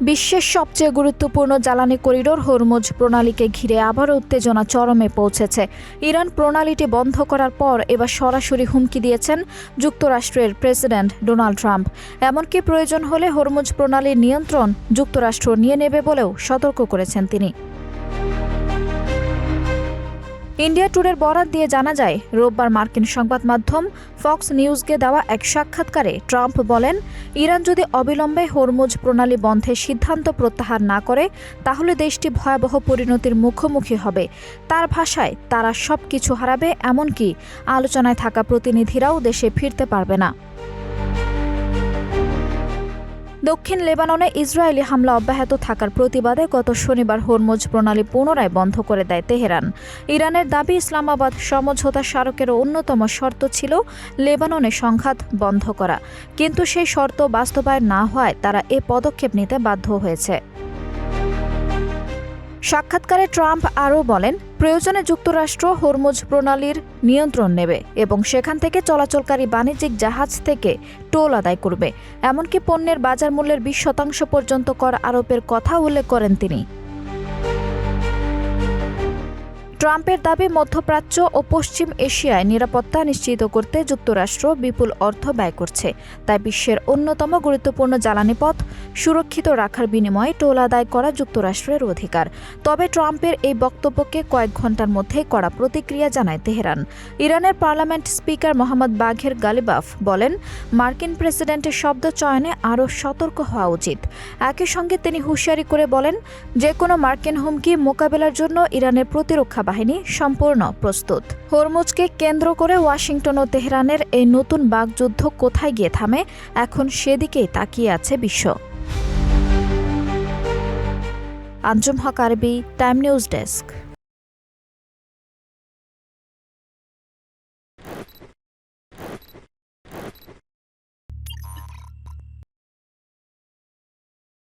বিশ্বের সবচেয়ে গুরুত্বপূর্ণ জ্বালানি করিডোর হরমুজ প্রণালীকে ঘিরে আবারও উত্তেজনা চরমে পৌঁছেছে। ইরান প্রণালীটি বন্ধ করার পর এবার সরাসরি হুমকি দিয়েছেন যুক্তরাষ্ট্রের প্রেসিডেন্ট ডোনাল্ড ট্রাম্প। এমনকি প্রয়োজন হলে হরমুজ প্রণালীর নিয়ন্ত্রণ যুক্তরাষ্ট্র নিয়ে নেবে বলেও সতর্ক করেছেন তিনি। ইন্ডিয়া ট্যুরের বরাত দিয়ে জানা যায়, রোববার মার্কিন সংবাদ মাধ্যম ফক্স নিউজকে দেওয়া এক সাক্ষাৎকারে ট্রাম্প বলেন, ইরান যদি অবিলম্বে হরমুজ প্রণালী বন্ধের সিদ্ধান্ত প্রত্যাহার না করে তাহলে দেশটি ভয়াবহ পরিণতির মুখোমুখি হবে। তার ভাষায়, তারা সবকিছু হারাবে, এমনকি আলোচনায় থাকা প্রতিনিধিরাও দেশে ফিরতে পারবে না। দক্ষিণ লেবাননে ইসরায়েলি হামলা অব্যাহত থাকার প্রতিবাদে গত শনিবার হরমুজ প্রণালী পুনরায় বন্ধ করে দেয় তেহরান। ইরানের দাবি, ইসলামাবাদ সমঝোতা স্মারকের অন্যতম শর্ত ছিল লেবাননে সংঘাত বন্ধ করা, কিন্তু সেই শর্ত বাস্তবায়ন না হওয়ায় তারা এ পদক্ষেপ নিতে বাধ্য হয়েছে। সাক্ষাৎকারে ট্রাম্প আরও বলেন, প্রয়োজনে যুক্তরাষ্ট্র হরমুজ প্রণালীর নিয়ন্ত্রণ নেবে এবং সেখান থেকে চলাচলকারী বাণিজ্যিক জাহাজ থেকে টোল আদায় করবে। এমনকি পণ্যের বাজার মূল্যের 20% পর্যন্ত কর আরোপের কথা উল্লেখ করেন তিনি। ট্রাম্পের দাবি, মধ্যপ্রাচ্য ও পশ্চিম এশিয়ায় নিরাপত্তা নিশ্চিত করতে যুক্তরাষ্ট্র বিপুল অর্থ ব্যয় করছে, তাই বিশ্বের অন্যতম গুরুত্বপূর্ণ জ্বালানি পথ সুরক্ষিত রাখার বিনিময়ে টোল আদায় করা যুক্তরাষ্ট্রের অধিকার। তবে ট্রাম্পের এই বক্তব্যকে কয়েক ঘণ্টার মধ্যেই কড়া প্রতিক্রিয়া জানায় তেহরান। ইরানের পার্লামেন্ট স্পিকার মোহাম্মদ বাঘের গালিবাফ বলেন, মার্কিন প্রেসিডেন্টের শব্দ চয়নে আরও সতর্ক হওয়া উচিত। একই সঙ্গে তিনি হুঁশিয়ারি করে বলেন, যে কোনো মার্কিন হুমকি মোকাবেলার জন্য ইরানের প্রতিরক্ষা বাহিনী সম্পূর্ণ প্রস্তুত। হরমুজকে কেন্দ্র করে ওয়াশিংটন ও তেহরানের এই নতুন বাগযুদ্ধ কোথায় গিয়ে থামে, এখন সেদিকেই তাকিয়ে আছে বিশ্ব। আঞ্জুম হক আরবি, টাইম নিউজ ডেস্ক।